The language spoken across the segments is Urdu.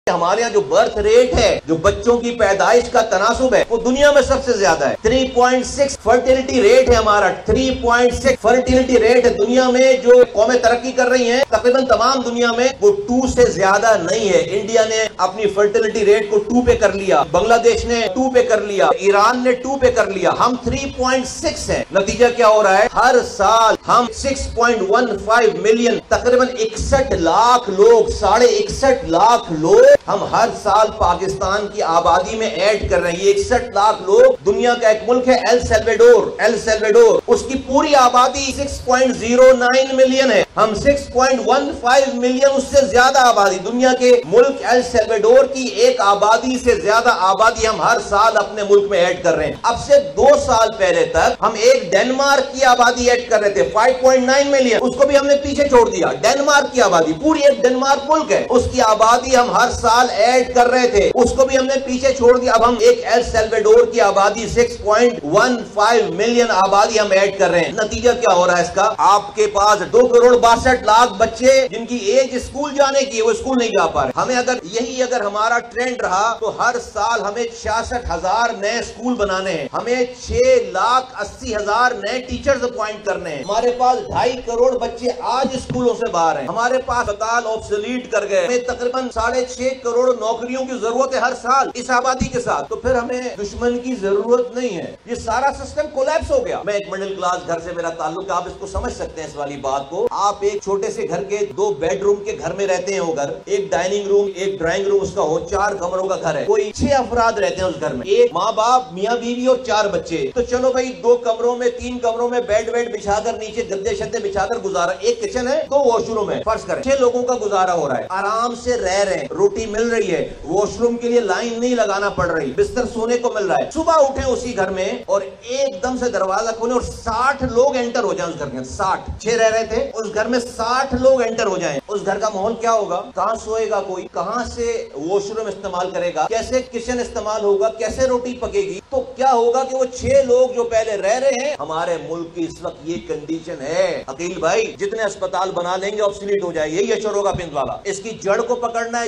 ہمارے یہاں جو برتھ ریٹ ہے، جو بچوں کی پیدائش کا تناسب ہے، وہ دنیا میں سب سے زیادہ ہے۔ 3.6 فرٹیلٹی ریٹ ہے ہمارا، 3.6 فرٹیلٹی ریٹ ہے دنیا میں۔ جو قومیں ترقی کر رہی ہیں تقریباً تمام دنیا میں وہ 2 سے زیادہ نہیں ہے۔ انڈیا نے اپنی فرٹیلٹی ریٹ کو 2 پہ کر لیا، بنگلہ دیش نے 2 پہ کر لیا، ایران نے 2 پہ کر لیا، ہم 3.6 ہیں۔ نتیجہ کیا ہو رہا ہے؟ ہر سال ہم 6.15 ملین، تقریباً 61 لاکھ لوگ، 61.5 لاکھ لوگ ہم ہر سال پاکستان کی آبادی میں ایڈ کر رہے ہیں۔ یہ 61 لاکھ لوگ، دنیا کا ایک ملک ہے ایل سیلویڈور، اس کی پوری آبادی 6.09 ملین ہے، ہم 6.15 ملین، اس سے زیادہ آبادی دنیا کے ملک ایل سیلویڈور کی ایک آبادی سے زیادہ آبادی ہم ہر سال اپنے ملک میں ایڈ کر رہے ہیں۔ اب سے 2 سال پہلے تک ہم ایک ڈینمارک کی آبادی ایڈ کر رہے تھے 5.9 ملین، اس کو بھی ہم نے پیچھے چھوڑ دیا۔ ڈینمارک کی آبادی، پوری ایک ڈینمارک ملک ہے، اس کی آبادی ہم ہر سال ایڈ کر رہے تھے، اس کو بھی ہم نے پیچھے چھوڑ دیا۔ اب ہم ایک ایل سیلویڈور کی آبادی 6.15 ملین آبادی ہم ایڈ کر رہے ہیں۔ نتیجہ کیا ہو رہا ہے اس کا؟ آپ کے پاس 2.62 کروڑ بچے جن کی ایج اسکول جانے کی ہے، وہ اسکول نہیں جا پا رہے۔ ہمیں اگر ہمارا ٹرینڈ رہا تو ہر سال ہمیں 66,000 نئے اسکول بنانے ہیں، ہمیں 6,80,000 نئے ٹیچرز اپوائنٹ کرنے ہیں۔ ہمارے پاس 2.5 کروڑ بچے آج اسکولوں سے باہر ہیں، ہمارے پاس اسپتال آبسلیٹ کر گئے، ہمیں تقریباً 6.5 کروڑ نوکریوں کی ضرورت ہے ہر سال اس آبادی کے ساتھ۔ تو پھر ہمیں دشمن کی ضرورت نہیں ہے، یہ سارا سسٹم کولیپس ہو گیا۔ میں ایک مڈل کلاس گھر سے میرا تعلق ہے، آپ اس کو سمجھ سکتے ہیں اس والی بات کو۔ آپ ایک چھوٹے سے گھر کے 2 بیڈ روم کے گھر میں رہتے ہیں، وہ گھر ایک ڈائننگ روم ایک ڈرائنگ روم اس کا ہو، 4 کمروں کا گھر ہے، کوئی 6 افراد رہتے ہیں اس گھر میں، ایک ماں باپ، میاں بیوی اور 4 بچے۔ تو چلو بھائی 2 کمروں میں 3 کمروں میں بیڈ بچھا کر نیچے گدے شدے بچھا کر گزارا، ایک کچن ہے 2 واش روم ہے، فرض کریں 6 لوگوں کا گزارا ہو رہا ہے، آرام سے رہ رہے ہیں، روٹی مل رہی ہے، واش روم کے لیے لائن نہیں لگانا پڑ رہی، بستر سونے کو مل رہا ہے۔ صبح اٹھیں اسی گھر میں اور ایک دم سے دروازہ کھولیں اور 60 لوگ انٹر ہو جائیں اس گھر میں، 60 6 رہ رہے تھے اس گھر میں، 60 لوگ انٹر ہو جائیں، اس گھر کا ماحول کیا ہوگا؟ کہاں سوئے گا کوئی؟ کہاں سے واش روم استعمال کرے گا؟ کیسے کچن استعمال ہوگا؟ کیسے روٹی پکے گی؟ تو کیا ہوگا کہ وہ 6 لوگ جو پہلے رہ رہے ہیں، ہمارے ملک کی اس وقت یہ کنڈیشن ہے عقیل بھائی، جتنے اسپتال بنا لیں گے آبسلیٹ ہو جائے، یہی اشور ہوگا پنڈ والا۔ اس کی جڑ کو پکڑنا ہے،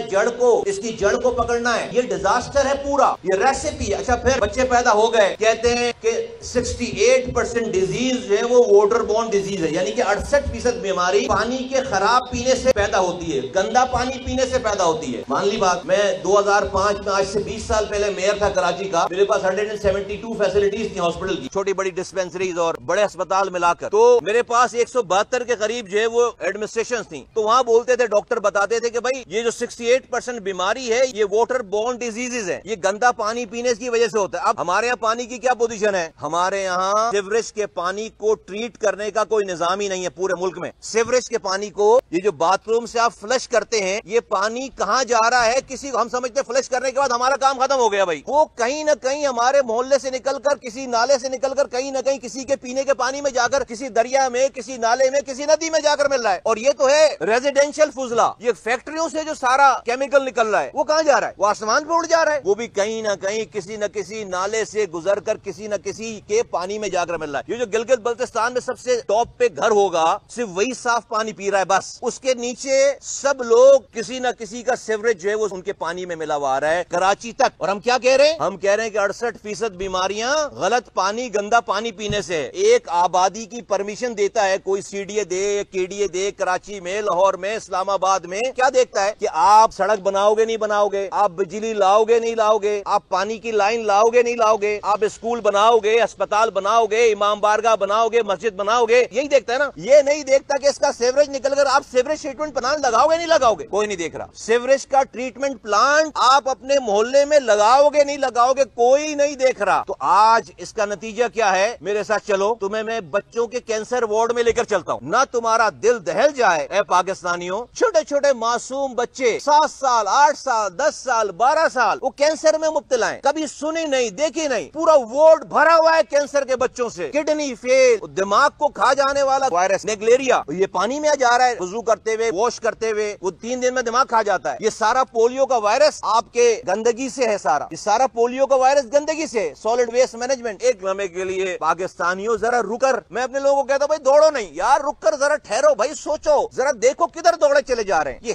اس کی جڑ کو پکڑنا ہے، یہ ڈیزاسٹر ہے پورا، یہ ریسیپی ہے۔ اچھا پھر بچے پیدا ہو گئے، کہتے ہیں کہ 68% ڈیزیز جو ہے وہ واٹر بورن ڈیزیز ہے، یعنی کہ 68% بیماری پانی کے خراب پینے سے پیدا ہوتی ہے، گندا پانی پینے سے پیدا ہوتی ہے۔ مان لی بات، میں 2005 میں، آج سے 20 سال پہلے میئر تھا کراچی کا، میرے پاس 172 فیسلٹیز تھی ہاسپٹل کی، چھوٹی بڑی ڈسپینسریز اور بڑے اسپتال ملا کر، تو میرے پاس 172 کے قریب جو ہے وہ ایڈمنسٹریشن تھی۔ تو وہاں بولتے تھے، ڈاکٹر بتاتے تھے کہ بھائی یہ جو 68% بیماری ہے یہ واٹر بورن ڈیزیز ہے، یہ گندا پانی پینے کی وجہ سے ہوتا ہے۔ اب ہمارے یہاں پانی کی کیا پوزیشن ہے؟ ہمارے یہاں سیوریج کے پانی کو ٹریٹ کرنے کا کوئی نظام ہی نہیں ہے پورے ملک میں۔ سیوریج کے پانی کو، یہ جو باتھ روم سے آپ فلش کرتے ہیں، یہ پانی کہاں جا رہا ہے؟ کسی ہم سمجھتے فلش کرنے کے بعد ہمارا کام ختم ہو گیا بھائی، وہ کہیں نہ کہیں ہمارے محلے سے نکل کر، کسی نالے سے نکل کر، کہیں نہ کہیں کسی کے پینے کے پانی میں جا کر، کسی دریا میں، کسی نالے میں، کسی ندی میں جا کر مل رہا ہے۔ اور یہ تو ہے ریزیڈینشل فضلہ، یہ فیکٹریوں سے جو سارا کیمیکل نکل رہا ہے وہ کہاں جا رہا ہے؟ وہ آسمان پہ اڑ جا رہا ہے، وہ بھی کہیں نہ کہیں کسی نہ کسی نالے سے گزر کر کسی نہ کسی کے پانی میں جا کر مل رہا ہے۔ یہ جو گلگت بلتستان میں سب سے ٹاپ پہ گھر ہوگا، صرف وہی صاف پانی پی رہا ہے بس، اس کے نیچے سب لوگ کسی نہ کسی کا سیوریج جو ہے وہ ان کے پانی میں ملا ہوا آ رہا ہے کراچی تک۔ اور ہم کیا کہہ رہے ہیں؟ ہم کہہ رہے ہیں کہ 68% بیماریاں غلط پانی، گندا پانی پینے سے۔ ایک آبادی کی پرمیشن دیتا ہے کوئی، سی ڈی اے دے، کے ڈی اے دے، کراچی میں، لاہور میں، اسلام آباد میں، کیا دیکھتا ہے کہ آپ سڑک بناؤ گے نہیں بناؤ گے، آپ بجلی لاؤ گے نہیں لاؤ گے، آپ پانی کی لائن لاؤ گے نہیں لاؤ گے، آپ اسکول بناؤ گے، اسپتال بناؤ گے، امام بارگاہ بناؤ گے، مسجد بناؤ گے، یہی دیکھتا ہے نا۔ یہ نہیں دیکھتا کہ اس کا سیوریج نکل کر آپ سیوریج ٹریٹمنٹ پلانٹ لگاؤ گے نہیں لگاؤ گے، کوئی نہیں دیکھ رہا۔ سیوریج کا ٹریٹمنٹ پلانٹ آپ اپنے محلے میں لگاؤ گے نہیں لگاؤ گے، کوئی نہیں دیکھ رہا۔ تو آج اس کا نتیجہ کیا ہے؟ میرے ساتھ چلو، تمہیں میں بچوں کے کینسر وارڈ میں لے کر چلتا ہوں، نہ تمہارا دل دہل جائے اے پاکستانیوں، چھوٹے چھوٹے معصوم بچے 7 سال 8 سال 10 سال 12 سال وہ کینسر میں مبتلا ہیں، کبھی سنی نہیں دیکھی نہیں، پورا وارڈ بھرا ہوا ہے کینسر کے بچوں سے، کڈنی فیل، دماغ کو کھا جانے والا وائرس نیگلیریا، یہ پانی میں جا رہا ہے، وضو کرتے ہوئے واش کرتے ہوئے وہ 3 دن میں دماغ کھا جاتا ہے۔ یہ سارا پولیو کا وائرس آپ کے گندگی سے ہے، یہ سارا پولیو کا وائرس گندگی سے۔ سالڈ ویسٹ مینجمنٹ، ایک لمحے کے لیے پاکستانیوں ذرا رک کر، میں اپنے لوگوں کو کہتا ہوں بھائی دوڑو نہیں یار، رک کر ذرا ٹھہرو بھائی، سوچو ذرا، دیکھو کدھر دوڑے چلے جا رہے ہیں۔ یہ